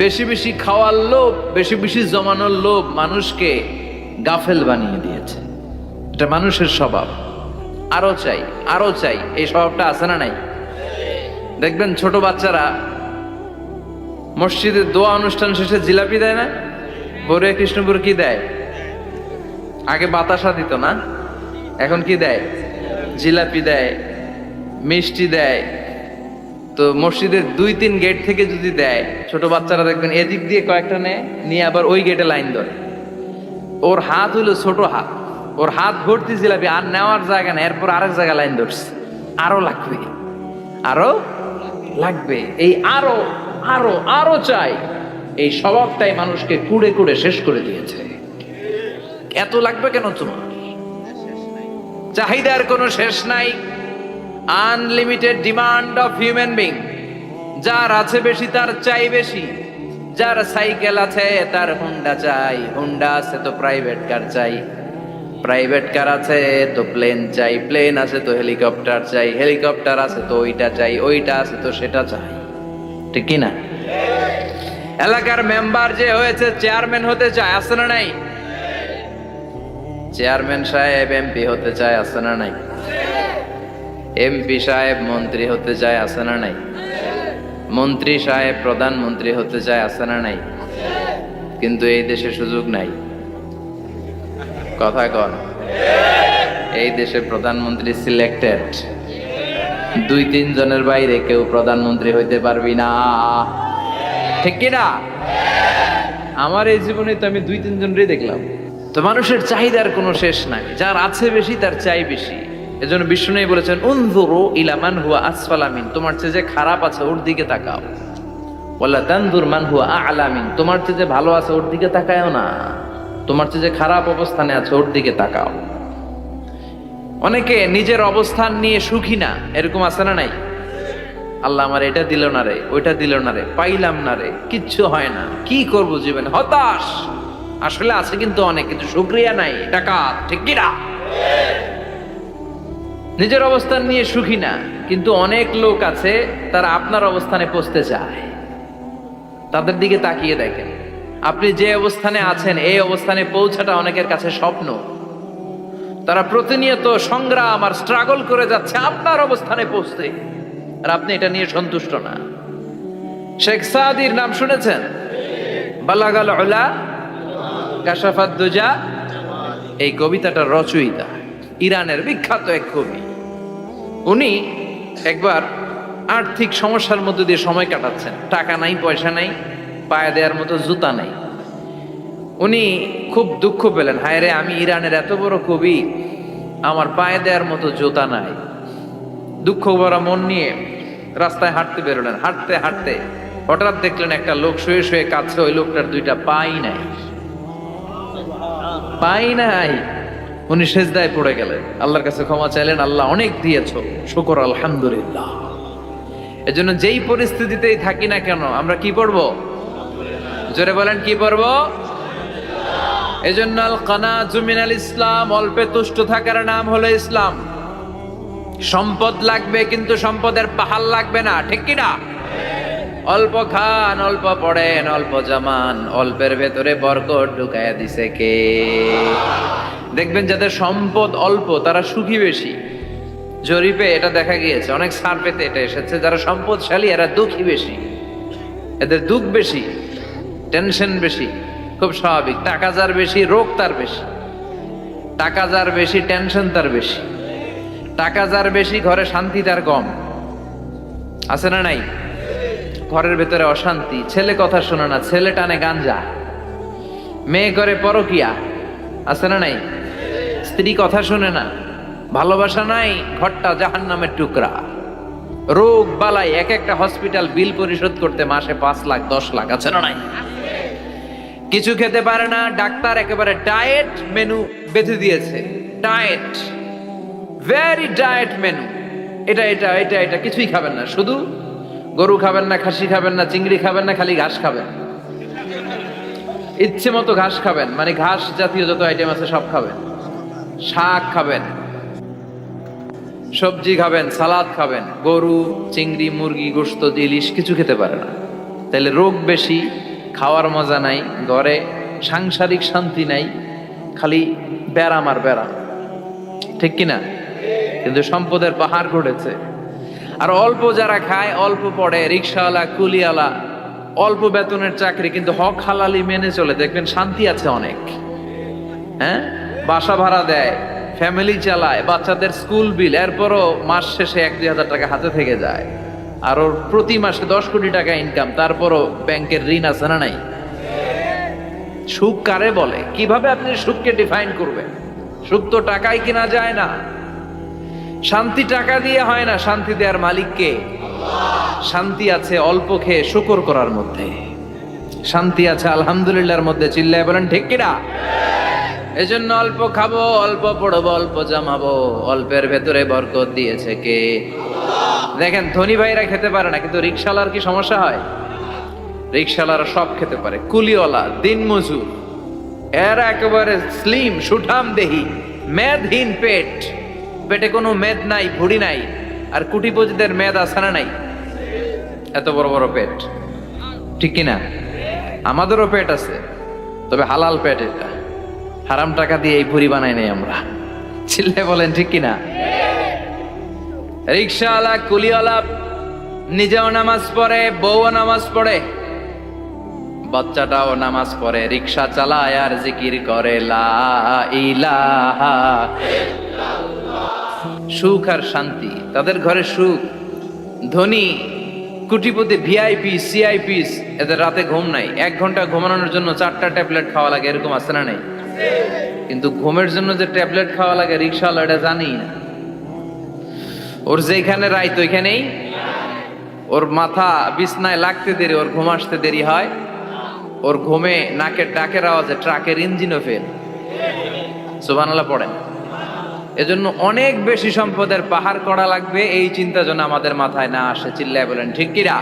বেশি বেশি খাওয়ার লোভ, বেশি বেশি জমানোর লোভ মানুষকে গাফেল বানিয়ে দিয়েছে। এটা মানুষের স্বভাব। আরো চাই, আরো চাই, এই স্বভাবটা আছে না নাই? দেখবেন ছোট বাচ্চারা মসজিদে দোয়া অনুষ্ঠান শেষে জিলাপি দেয় না? বড়ুয়া কৃষ্ণপুর কি দেয়? আগে বাতাসা দিত না, এখন কি দেয়? জিলাপি দেয়, মিষ্টি দেয়। তো মসজিদের 2-3 গেট থেকে যদি দেয়, ছোট বাচ্চারা দেখবেন এদিক দিয়ে কয়েকটা নিয়ে আবার ওই গেটে লাইন ধরে। ওর হাত হইলো ছোট হাত, ওর হাত ভর্তি জিলাপি, আর নেওয়ার জায়গা নেই, এরপর আরেক জায়গায় লাইন ধরছে। আরো লাগবে, আরো লাগবে, এই আরো আরো আরো চাই, এই স্বভাবটাই মানুষকে কুড়ে কুড়ে শেষ করে দিয়েছে। এত লাগবে কেন তোমার? চাহিদার কোনো শেষ নাই। Unlimited demand of human being. যার আছে বেশি তার চাই বেশি। যার সাইকেল আছে তার হুন্ডা চাই, হুন্ডা আছে তো প্রাইভেট কার চাই, প্রাইভেট কার আছে তো প্লেন চাই, প্লেন আছে তো হেলিকপ্টার চাই, হেলিকপ্টার আছে তো ওইটা চাই, ওইটা আছে তো সেটা চাই, ঠিক কি না? এলাকার মেম্বার যে হয়েছে চেয়ারম্যান হতে চায়, আছে না নাই? চেয়ারম্যান সাহেব এমপি হতে চায়, আছে না নাই? এমপি সাহেব মন্ত্রী হতে চায়, আছে না নাই? মন্ত্রী সাহেব প্রধানমন্ত্রী হতে চায়, আছে না নাই? কিন্তু এই দেশে সুযোগ নাই। কথা কন, এই দেশে প্রধানমন্ত্রী সিলেক্টেড। 2-3 জনের বাইরে কেউ প্রধানমন্ত্রী হইতে পারবি না, ঠিক কিনা? আমার এই জীবনে তো আমি 2-3 জনেরই দেখলাম। তো মানুষের চাহিদার কোনো শেষ নাই। যার আছে বেশি তার চাই বেশি। এজন্য বিষ্ণু বলেছেন, উনজুরু ইলা মান হুয়া আসফালা মিন, তোমার চেয়ে যে খারাপ আছে ওর দিকে তাকাও। ওয়ালা তানজুর মান হুয়া আ'লা মিন, তোমার চেয়ে যে ভালো আছে ওর দিকে তাকায়ও না, তোমার চেয়ে যে খারাপ অবস্থানে আছে ওর দিকে তাকাও। অনেকে নিজের অবস্থান নিয়ে সুখী না, এরকম আছে না নাই? আল্লাহ আমার এটা দিল না রে, ওইটা দিল না রে, পাইলাম না রে, কিচ্ছু হয় না, কি করব জীবনে, হতাশ। আসলে আছে কিন্তু অনেক, কিন্তু শুকরিয়া নাই, টাকা, ঠিক কি না? নিজের অবস্থান নিয়ে সুখী না, কিন্তু অনেক লোক আছে তারা আপনার অবস্থানে পৌঁছতে চায়। তাদের দিকে তাকিয়ে দেখেন, আপনি যে অবস্থানে আছেন এই অবস্থানে পৌঁছাটা অনেকের কাছে স্বপ্ন। তারা প্রতিনিয়ত সংগ্রাম আর স্ট্রাগল করে যাচ্ছে আপনার অবস্থানে পৌঁছতে, আর আপনি এটা নিয়ে সন্তুষ্ট না। শেখ সাদির নাম শুনেছেন? বালাগাল উলা কাশাফাত দুজা, এই কবিতাটার রচয়িতা ইরানের বিখ্যাত এক কবি। উনি একবার আর্থিক সমস্যার মধ্যে দিয়ে সময় কাটাচ্ছেন, টাকা নাই, পয়সা নাই, পায়ে দেওয়ার মতো জুতা নাই। উনি খুব দুঃখ পেলেন, হায় রে, আমি ইরানের এত বড় কবি, আমার পায়ে দেওয়ার মতো জুতা নাই। দুঃখ ভরা মন নিয়ে রাস্তায় হাঁটতে বেরোলেন। হাঁটতে হাঁটতে হঠাৎ দেখলেন একটা লোক শুয়ে শুয়ে কাঁদছে, ওই লোকটার 2টা পাই নাই, পাই নাই। উনি সেজদায় পড়ে গেলেন, আল্লাহর কাছে ক্ষমা চাইলেন, আল্লাহ অনেক দিয়েছো, শুকর আলহামদুলিল্লাহ। এজন্য যেই পরিস্থিতিতেই থাকি না কেন আমরা কি পড়বো? জোরে বলেন, কি পড়বো? এজন্য আল কানাজু মিনাল ইসলাম, অল্পে তুষ্ট থাকার নাম হলো ইসলাম। সম্পদ লাগবে কিন্তু সম্পদের পাহাড় লাগবে না, ঠিক কি না? অল্প খান, অল্প পড়েন, অল্প জামান, অল্পের ভেতরে বরকত ঢুকাইয়া দিছে কে? দেখবেন যাদের সম্পদ অল্প তারা সুখী বেশি। জরিপে এটা দেখা গিয়েছে, অনেক সার্ভেতে এটা এসেছে, যারা সম্পদশালী এরা দুঃখী বেশি, এদের দুঃখ বেশি, টেনশন বেশি। খুব স্বাভাবিক, টাকা যার বেশি রোগ তার বেশি, টাকা যার বেশি টেনশন তার বেশি, টাকা যার বেশি ঘরে শান্তি তার কম, আছে না নাই? ঘরের ভেতরে অশান্তি, ছেলে কথা শোনে না, ছেলে টানে গাঞ্জা, মেয়ে করে পরকিয়া, আছে না নাই? স্ত্রী কথা শোনে না, ভালোবাসা নাই, ঘরটা জাহান্নামের টুকরা। রোগ বালাই, এক একটা হসপিটাল বিল পরিশোধ করতে মাসে 5 লাখ 10 লাখ, আছে না নাই? কিছু খেতে পারে না, ডাক্তার একেবারে ডায়েট মেনু বেঁধে দিয়েছে, ডায়েট, ভেরি ডায়েট মেনু, এটা এটা এটা এটা কিছুই খাবেন না, শুধু গরু খাবেন না, খাসি খাবেন না, চিংড়ি খাবেন না, খালি ঘাস খাবেন। ইচ্ছে মতো ঘাস খাবেন, মানে ঘাস জাতীয় যত আইটেম আছে সব খাবেন। শাক খাবেন, সবজি খাবেন, সালাদ খাবেন। গরু, চিংড়ি, মুরগি, গোশত, ইলিশ কিছু খেতে পারে না। তাহলে রোগ বেশি, খাওয়ার মজা নাই, ঘরে সাংসারিক শান্তি নাই, খালি ব্যারাম আর ব্যারাম, ঠিক কিনা? কিন্তু সম্পদের পাহাড় ঘটেছে। আর অল্প যারা খায়, অল্প পড়ে, রিক্সাওয়ালা, কুলিওয়ালা, অল্প বেতনের চাকরি, কিন্তু হক হালালি মেনে চলে, দেখবেন শান্তি আছে অনেক। হ্যাঁ, বাসা ভাড়া দেয়, ফ্যামিলি চালায়, বাচ্চাদের স্কুল বিল, এরপরও মাস শেষে 1-2 হাজার টাকা হাতে থেকে যায়। আর ওর প্রতি মাসে 10 কোটি টাকা ইনকাম, তারপরও ব্যাংকের ঋণ আছে না নাই? সুখ কারে বলে? কিভাবে আপনি সুখকে ডিফাইন করবেন? সুখ তো টাকায় কিনা যায় না। শান্তি টাকা দিয়ে হয় না, শান্তি দেওয়ার মালিক কে? শান্তি আছে অল্প খেয়ে শুকর করার মধ্যে, শান্তি আছে আলহামদুলিল্লাহর মধ্যে। চিল্লায় বলেন ঠিক কিনা? এজন্য অল্প খাবো, অল্প পড়বো, অল্প জামাবো, অল্পের ভেতরে বরকত দিয়েছে কে? দেখেন, ধনী ভাইরা খেতে পারে না, কিন্তু রিক্সাওয়ালার কি সমস্যা হয়? রিক্সাওয়ালারা সব খেতে পারে। কুলিওয়ালা, দিনমজুর, এরা একেবারে স্লিম সুঠাম দেহি, মেদহীন পেট, পেটে কোনো মেদ নাই, ভুড়ি নাই। আর কুটিপতিদের মেদ আছে না নাই? এত বড় বড় পেট, ঠিক কিনা? আমাদেরও পেট আছে, তবে হালাল পেট। এটা হারাম টাকা দিয়ে এই ভুড়ি বানাই নাই আমরা। চিল্লে বলেন ঠিক কিনা? রিক্সাওয়ালা, কুলিওয়ালা নিজেও নামাজ পড়ে, বউও নামাজ পড়ে, বাচ্চাটাও নামাজ পড়ে, রিক্সা চালায় আর জিকির করে লা ইলাহা ইল্লাল্লাহ। সুখ আর শান্তি, তাদের ঘরে সুখ। ধনী, কোটিপতি, ভিআইপি, সিআইপিস, এদের রাতে ঘুম নাই। 1 ঘন্টা ঘুমানোর জন্য 4টা ট্যাবলেট খাওয়া লাগে, এরকম আছে না নাই? কিন্তু ঘুমের জন্য যে ট্যাবলেট খাওয়া লাগে, রিক্সাওয়ালা এটা জানি না। ওর যেখানে রাইত ওইখানেই, ওর মাথা বিছনায় লাগতে দেরি, ওর ঘুম আসতে দেরি হয়। ওর ঘুমে নাকের ডাকের আওয়াজে ট্রাকের ইঞ্জিনও ফেল। সুবহানাল্লাহ পড়েন। এজন্য অনেক বেশি সম্পদের পাহাড় করা লাগবে, এই চিন্তা যেন আমাদের মাথায় না আসে। চিল্লায় বলেন ঠিক কিনা?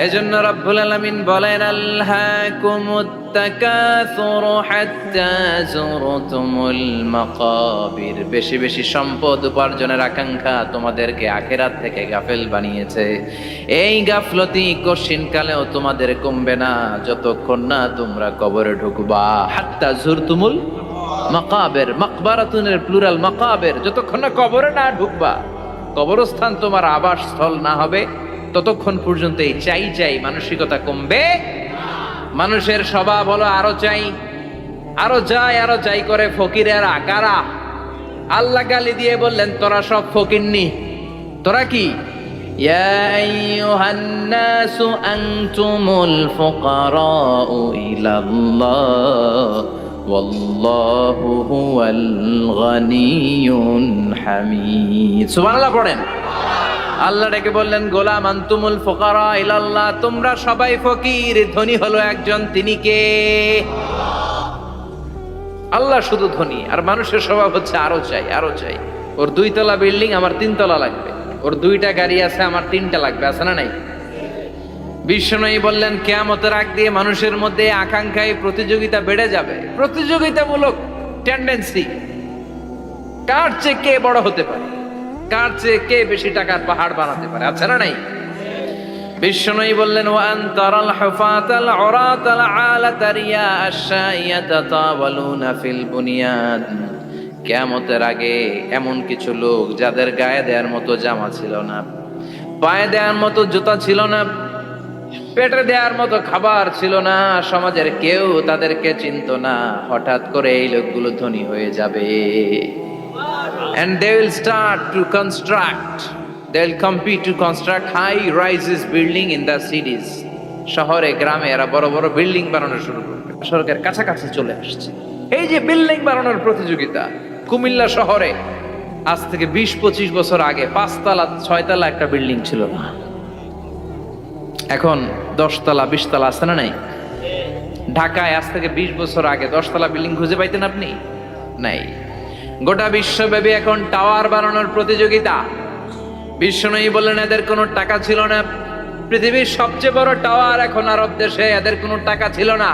এজন্য রব্বুল আলামিন বলেন, আল্হাকুমুত তাকাসুর হাত্তা যুরতুমুল মাকাবির। বেশি বেশি সম্পদ উপার্জনের আকাঙ্ক্ষা তোমাদেরকে আখিরাত থেকে গাফেল বানিয়েছে। এই গাফলতি কশিনকালেও তোমাদের কমবে না যতক্ষণ না তোমরা কবরে ঢুকবা। হাত্তা যুরতুমুল মাকাবের, মাকবারাতুনের প্লুরাল মাকাবের, যতক্ষণ না কবরে না ঢুকবা, কবরস্থান তোমার আবাসস্থল না হবে, ততক্ষণ পর্যন্ত এই চাই চাই মানসিকতা কমবে। মানুষের স্বভাব হলো আরো চাই, আরো যাই, আরো চাই করে। ফকিরের আকারা আল্লাহ গালি দিয়ে বললেন, তোরা সব ফকিরনি, তোরা কি? ইয়া আইয়ুহান নাসু আনতুমুল ফুকারাউ ইলাল্লাহ ওয়াল্লাহু হুয়াল গানিয়ুল হামিদ। সুবহানাল্লাহ পড়েন। আল্লাহ ডেকে বললেন, গোলাম আনতুমুল ফুকারা ইলাল্লাহ, তোমরা সবাই ফকির, ধনী হলো একজন, তিনি কে? আল্লাহ শুধু ধনী। আর মানুষের স্বভাব হচ্ছে আরো চাই, আরো চাই। ওর 2 তলা বিল্ডিং, আমার 3 তলা লাগবে। ওর 2টা গাড়ি আছে, আমার 3টা লাগবে, আছে না নাই? বিশ্বনবী বললেন, কিয়ামতের আগ দিয়ে মানুষের মধ্যে আকাঙ্ক্ষায় প্রতিযোগিতা বেড়ে যাবে, প্রতিযোগিতামূলক টেন্ডেন্সি। কার চেয়ে কে বড় হতে পারে, কার চেয়ে কে বেশি টাকার পাহাড় বানাতে পারে, আছে না নাই? বিশ্বনবী বললেন, ওয়া আনতারাল হুফাতাল উরাতাল আলাতা রিয়া আশ-শাইয়াতা তাওয়ালুনা ফিল বুনিয়ান। কিয়ামতের আগে এমন কিছু লোক যাদের গায়ে দেওয়ার মতো জামা ছিল না, পায়ে দেওয়ার মতো জুতা ছিল না, পেটে দেওয়ার মতো খাবার ছিল না, সমাজের কেউ তাদেরকে চিনতো না। হঠাৎ করে এই লোকগুলো ধনী হয়ে যাবে। And they will start to construct, they will compete to construct high rises building in the cities. শহরে গ্রামে এরা বড় বড় বিল্ডিং বানানো শুরু করবে, সড়কের কাছাকাছি চলে আসছে। এই যে বিল্ডিং বানানোর প্রতিযোগিতা, কুমিল্লা শহরে আজ থেকে 20-25 বছর আগে 5 তলা 6 তলা একটা বিল্ডিং ছিল না, এখন 10 তলা 20 তলা আছে না নাই? ঢাকায় আজ থেকে 20 বছর আগে 10 তলা বিল্ডিং খুঁজে পাইতেন আপনি? নাই। গোটা বিশ্বব্যাপী এখন টাওয়ার বানানোর প্রতিযোগিতা। বিশ্বনবী বললেন, এদের কোনো টাকা ছিল না, পৃথিবীর সবচেয়ে বড় টাওয়ার এখন আরব দেশে, এদের কোনো টাকা ছিল না,